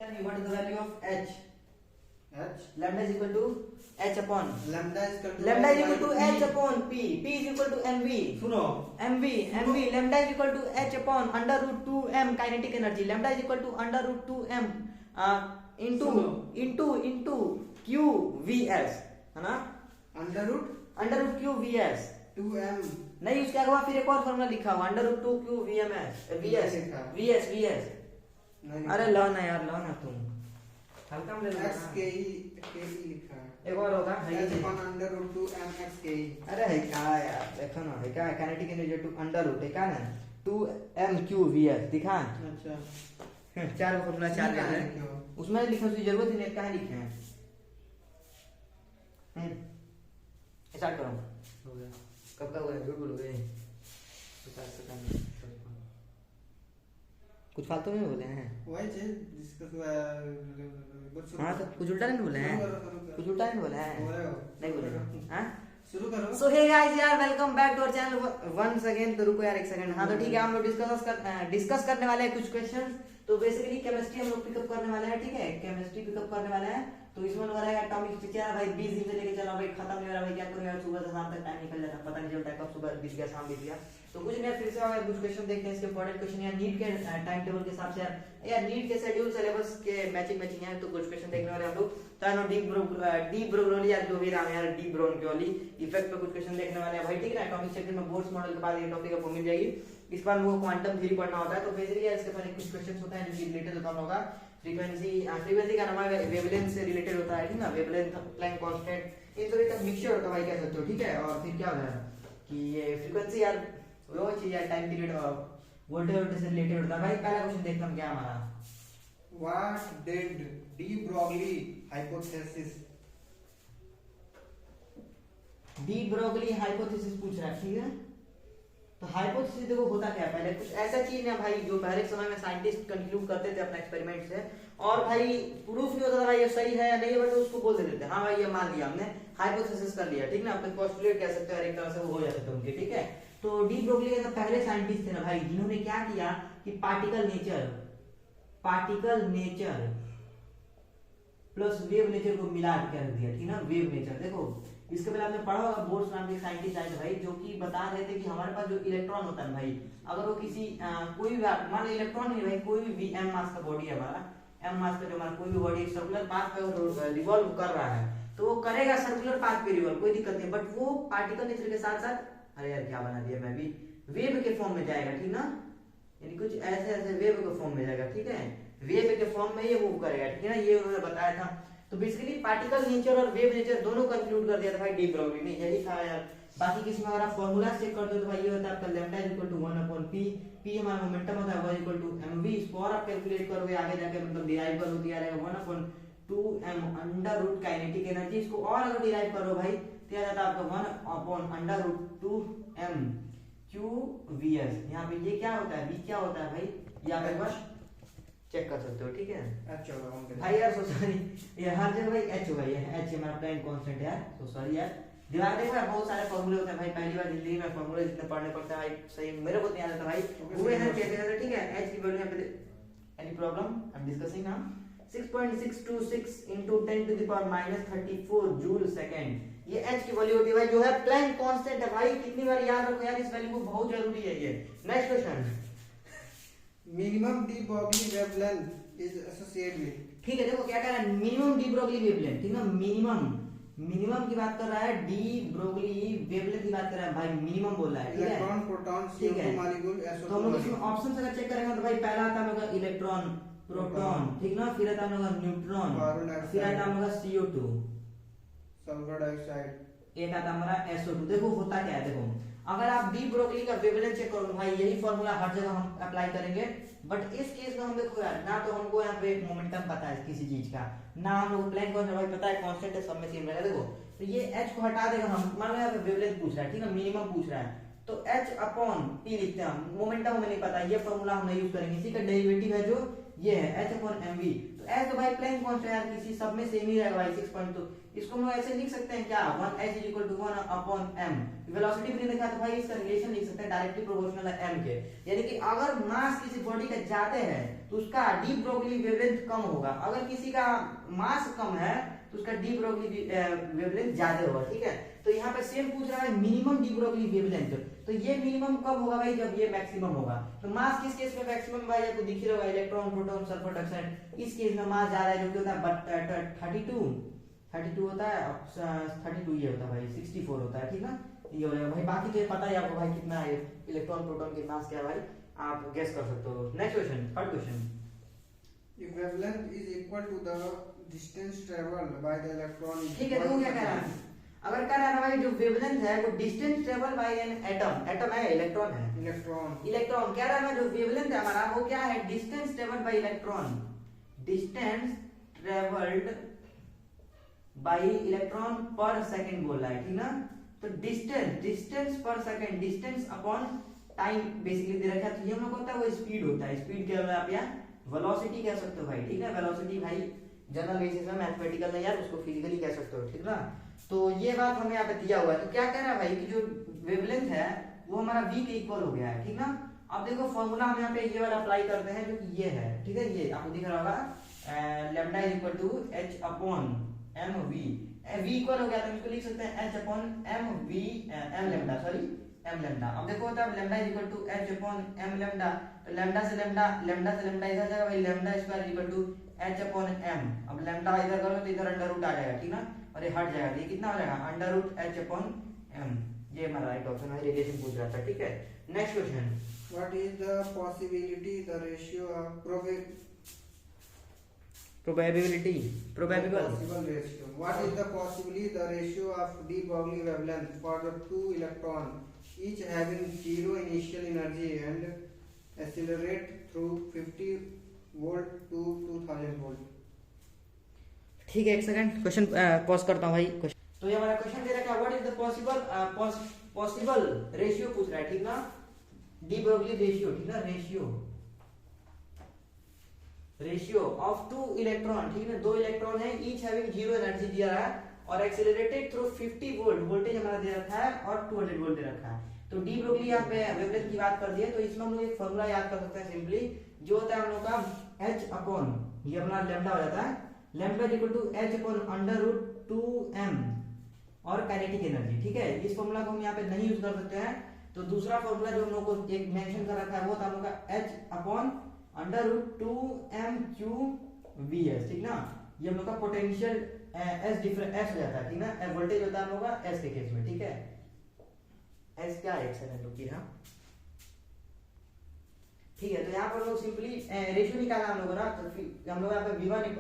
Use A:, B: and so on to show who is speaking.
A: You want the value of h.
B: H.
A: Lambda is equal to h upon.
B: Lambda is equal to
A: h upon p. P is equal to mv.
B: सुनो
A: mv. Lambda is equal to h upon under root 2m kinetic energy. Lambda is equal to under root 2m into q vs, है ना?
B: Under root
A: q vs.
B: 2m
A: नहीं, उसके आगे फिर एक और formula लिखा हुआ अंडर रूट 2 q vs. अरे लो ना यार, लो ना तुम हल्का में ले लो
B: x
A: ना।
B: k e लिखा है।
A: एक और होगा
B: h upon under root 2m x k e।
A: अरे है क्या यार, देखो ना है क्या, kinetic energy to under root है क्या ना 2m3vs दिखा।
B: अच्छा
A: चार फॉर्मूला चार
B: लिखा है
A: है
B: क्यों?
A: उसमें लिखने की जरूरत ही नहीं, कहाँ लिखे हैं। स्टार्ट करो।
B: हो गया।
A: कब का हुआ है, झूठ बोलोगे? 50 सेकंड कुछ फालतू में बोले हैं।
B: वही चीज डिस्कस हुआ।
A: हाँ तो कुछ उल्टा नहीं बोले हैं, कुछ उल्टा नहीं बोले हैं, नहीं बोले हाँ।
B: शुरू करो।
A: सो हे गाइस यार, welcome back to our channel once again. तो रुको यार एक सेकंड। हाँ तो ठीक है, हम लोग डिस्कस करने वाले हैं कुछ क्वेश्चंस। तो बेसिकली केमिस्ट्री हम लोग पिकअप करने वाले हैं, ठीक है, केमिस्ट्री पिकअप करने वाले हैं। तो इसमें लग रहा है एटॉमिक स्ट्रक्चर भाई 20 दिन से लेके चला भाई, खत्म नहीं हो रहा भाई, क्या करूं यार, सुबह से शाम तक टाइम निकल जाता है, पता नहीं चलता कब सुबह बीत गया शाम बीत गया। तो कुछ नहीं, फिर से अगर कुछ क्वेश्चन देखते हैं इसके इंपॉर्टेंट क्वेश्चन या नीट के टाइम टेबल के हिसाब से यार नीट के शेड्यूल सिलेबस के मैचिंग है। तो कुछ क्वेश्चन देखने वाले हम लोग। तो डीप ब्रोगली यार, जो भी नाम है यार, डीप ब्रोनक्योली इफेक्ट पे कुछ क्वेश्चन देखने वाले हैं भाई, ठीक है। एटॉमिक स्ट्रक्चर में बोर्ड्स मॉडल के बाद ये टॉपिक आपको मिल जाएगी। इस बार वो क्वांटम थ्योरी पढ़ना होता है। तो बेसिकली इसके पहले कुछ क्वेश्चंस होता है जो कि रिलेटेड होता होगा फ्रीक्वेंसी का नाम है, वेवलेंथ से रिलेटेड होता है, ठीक ना, वेवलेंथ, प्लैंक कांस्टेंट, इन सभी का मिक्सचर होता है भाई, कह सकते हो, ठीक है। और फिर क्या होता है कि ये फ्रीक्वेंसी यार वो चीज यार टाइम पीरियड और वोल्टेज से रिलेटेड होता है भाई। पहला क्वेश्चन देखते हैं क्या हमारा।
B: What did de Broglie hypothesis?
A: De Broglie hypothesis पूछ रहा है, ठीक है। तो हाइपोथेसिस देखो होता क्या है, पहले कुछ ऐसा चीज है भाई जो पहले के समय में साइंटिस्ट कंक्लूड करते थे अपना एक्सपेरिमेंट से, और भाई प्रूफ नहीं होता था भाई ये सही है या नहीं है, बट उसको बोल देते थे हाँ भाई ये मान लिया हमने, हाइपोथेसिस कर लिया, ठीक ना, अपने पोस्टुलेट कह सकते हो, एक तरह से वो हो जाते थे उनके, ठीक है। तो डी ब्रोगली के पहले साइंटिस्ट थे ना भाई, जिन्होंने क्या किया कि particle nature plus wave nature को मिला के रख दिया, ठीक ना, वेव नेचर। देखो इसके पहले आपने पढ़ा होगा, बोर्स नाम के साइंटिस्ट आए थे भाई, जो कि बता रहे थे कि हमारे पास जो इलेक्ट्रॉन होता है भाई, अगर वो किसी कोई भी मान लो इलेक्ट्रॉन नहीं भाई, कोई भी एम मास का बॉडी है हमारा, एम मास का जो हमारा कोई भी बॉडी सर्कुलर पाथ पे रिवॉल्व कर रहा है, तो वो करेगा सर्कुलर पाथ पे रिवॉल्व, कोई दिक्कत नहीं, बट वो पार्टिकल नेचर के साथ साथ, अरे यार क्या बना दिया मैं भी, वेव के फॉर्म में जाएगा, ठीक ना, यानी कुछ ऐसे वेव के फॉर्म में जाएगा, ठीक है, वेव के फॉर्म में ये मूव करेगा, ठीक है ना, ये उन्होंने बताया था। तो बेसिकली पार्टिकल नेचर और वेव नेचर दोनों कंक्लूड कर दिया था भाई डी ब्रोगली ने, यही था यार। बाकी किसमें अगर आप फार्मूला चेक करते हो तो भाई ये होता है आपका lambda is equal to 1 upon p, p हमारा मोमेंटम होता है, y इक्वल टू mv, इसको और आप कैलकुलेट करोगे आगे जाके, मतलब डिराइव करोगे तो आएगा 1 upon 2m under root kinetic energy, इसको और अगर डिराइव करो भाई तो आ जाता है आपका 1 upon under root 2m qvs। यहाँ पे ये क्या होता है, v क्या होता है भाई, ये आप एक बार चेक कर सकते हो, ठीक है।
B: अच्छा
A: भाई यार सो सॉरी, ये हर जगह भाई एच होगा, ये एच हमारा प्लैंक कांस्टेंट है यार, सो सॉरी यार। दिमाग देखो यार, बहुत सारे फार्मूले होते हैं भाई, पहली बार जिंदगी में फार्मूले जितने पढ़ने पड़ते हैं भाई, सही मेरे को नहीं आता था भाई, हुए हैं कैसे कैसे, ठीक है। एच की वैल्यू यहाँ पे any problem I am discussing now 6.626 into 10 to the power minus 34 joule second, ये एच की वैल्यू होती है भाई, जो है प्लैंक कांस्टेंट है भाई, कितनी बार याद रखो यार, इस वैल्यू को बहुत जरूरी है ये। Next question,
B: minimum de Broglie wavelength is associated with,
A: ठीक है। देखो क्या कह रहा है, मिनिमम डी ब्रोगली वेवलेंथ, ठीक ना, मिनिमम की बात कर रहा है, डी ब्रोगली वेवलेंथ की बात कर रहा है भाई, मिनिमम बोल रहा है, ठीक है।
B: इलेक्ट्रॉन, प्रोटॉन, CO2 मॉलिक्यूल,
A: तो हम लोग इसमें ऑप्शन अगर चेक करेंगे तो भाई पहला आता है होगा इलेक्ट्रॉन, प्रोटॉन, ठीक ना, फिर आता है होगा न्यूट्रॉन, फिर आता है होगा CO2,
B: सल्फर डाइऑक्साइड,
A: एक आता है हमारा SO2। देखो होता क्या है, देखो अगर आप डी ब्रोगली का वेवलेंथ चेक करोगे भाई, यही फॉर्मूला हर जगह हम अप्लाई करेंगे, बट इस केस में हम देखो यार, ना तो हमको यहाँ पे मोमेंटम पता है किसी चीज का, ना हम लोग प्लैंक कांस्टेंट भाई पता है, कांस्टेंट है, सब में सेम रहेगा। देखो तो ये h को हटा देगा, हम मान लो यहाँ पे वेवलेंथ पूछ रहा है, ठीक है, मिनिमम पूछ रहा है, तो h अपॉन p लिखते हैं हम, मोमेंटम हमें नहीं पता, ये फॉर्मूला हम नहीं यूज करेंगे, इसी का डेरिवेटिव है जो ये है h अपॉन mv। तो h तो भाई प्लैंक कांस्टेंट यार किसी सब में सेम ही रहेगा भाई 6.2, इसको हम लोग ऐसे लिख सकते हैं क्या, 1h is equal to 1 upon m, velocity भी नहीं लिखा तो भाई इसका रिलेशन लिख सकते हैं डायरेक्टली प्रोपोर्शनल है m के, यानी कि अगर मास किसी बॉडी का ज्यादा है तो उसका डी ब्रोगली वेवलेंथ कम होगा। अगर किसी का मास कम है तो उसका डी ब्रोगली वेवलेंथ ज्यादा होगा, ठीक है। तो यहाँ पे सेम पूछ रहा है मिनिमम डी ब्रोगली वेवलेंथ, तो ये मिनिमम कब होगा भाई, जब ये मैक्सिमम होगा। तो मास किस केस में मैक्सिमम भाई आपको दिख ही रहा होगा, इलेक्ट्रॉन प्रोटॉन सल्फर डाइऑक्साइड, इस केस में मास ज्यादा है जो कि होता है 32 होता है, 32 ये होता है भाई, 64 होता है, ठीक ना। ये हो जाएगा भाई, बाकी तो ये पता ही आपको भाई कितना है इलेक्ट्रॉन प्रोटॉन के मास क्या है भाई, आप गेस कर सकते हो। Next question, third question.
B: If wavelength is equal to the distance traveled by the electron,
A: ठीक है, तो क्या कह रहा है, अगर कह रहा है ना भाई जो वेवलेंथ है वो distance travel by an atom, atom है इलेक्ट्रॉन है, इलेक्ट्रॉन कह रहा है ना जो वेवलेंथ है हमारा वो क्या है, distance travelled by electron, distance travelled by electron पर सेकंड बोल रहा है, ठीक ना। तो डिस्टेंस पर second, distance upon time basically they रखा है, तो ये हम लोग होता है वो स्पीड होता है, स्पीड क्या होता है आप यहाँ वेलोसिटी कह सकते हो भाई, ठीक है। वेलोसिटी भाई जनरल बेसिस में मैथमेटिकल नहीं यार, उसको फिजिकली कह सकते हो, ठीक ना। तो ये बात हमें यहाँ पे दिया हुआ है, तो क्या कह रहा है भाई कि जो वेवलेंथ है वो हमारा v के इक्वल हो गया है, ठीक ना। अब देखो फॉर्मूला हम यहाँ पे ये वाला अप्लाई करते हैं जो कि ये है, ठीक है, ये आपको दिख रहा होगा lambda is equal to h upon m v, v equal हो गया तो इसको लिख सकते हैं h upon m v m lambda, sorry m lambda. अब देखो होता है lambda is equal to h upon m lambda, तो लैम्डा से लैम्डा इधर जाएगा भाई, lambda square equal to h upon m। अब लैम्डा इधर करो तो इधर अंडर रूट आ जाएगा, ठीक ना, और ये हट जाएगा, तो ये कितना हो जाएगा under root h upon m। ये हमारा राइट ऑप्शन है, रेडिएशन पूछ रहा था, ठीक है। Next question,
B: what is the possibility the ratio of
A: probability probable
B: possible ratio, what is the possibility the ratio of de Broglie wavelength for the two electron each having zero initial energy and accelerate through 50 volt to 2000 volt।
A: ठीक है, एक second question pause करता हूँ भाई। तो ये हमारा question दे रखा है what is the possible ratio पूछ रहा है, ठीक ना, डी ब्रोगली रेशियो, ठीक ना, रेशियो ऑफ टू इलेक्ट्रॉन, ठीक है, दो इलेक्ट्रॉन है, ईच हैविंग जीरो एनर्जी दिया है और एक्सेलरेटेड थ्रू 50 वोल्ट, वोल्टेज हमारा दे रखा है और 200 वोल्ट दे रखा है। तो डी ब्रोगली यहाँ पे वेवलेंथ की बात कर दी है, तो इसमें हम लोग एक फॉर्मूला याद कर सकते हैं सिंपली, जो होता है हम लोग का h अपॉन ये अपना लैम्डा हो जाता है, lambda equal to h upon under root 2m और काइनेटिक एनर्जी, ठीक है। इस फॉर्मूला को हम यहाँ पे नहीं यूज कर सकते हैं, तो दूसरा फॉर्मूला जो हम लोग को एक मेंशन कर रखा है वो था हम लोग का h upon under root 2m cube vs, ठीक ना। ये हम लोग का पोटेंशियल s डिफरेंस s हो जाता है, ठीक ना, वोल्टेज होता है हम लोग का s के केस में, ठीक है। s क्या है, एक सेकंड रुकिए, हाँ ठीक है। तो यहाँ पर लोग सिंपली रेशियो निकाला हम लोगों ना, तो हम लोग यहाँ पे v1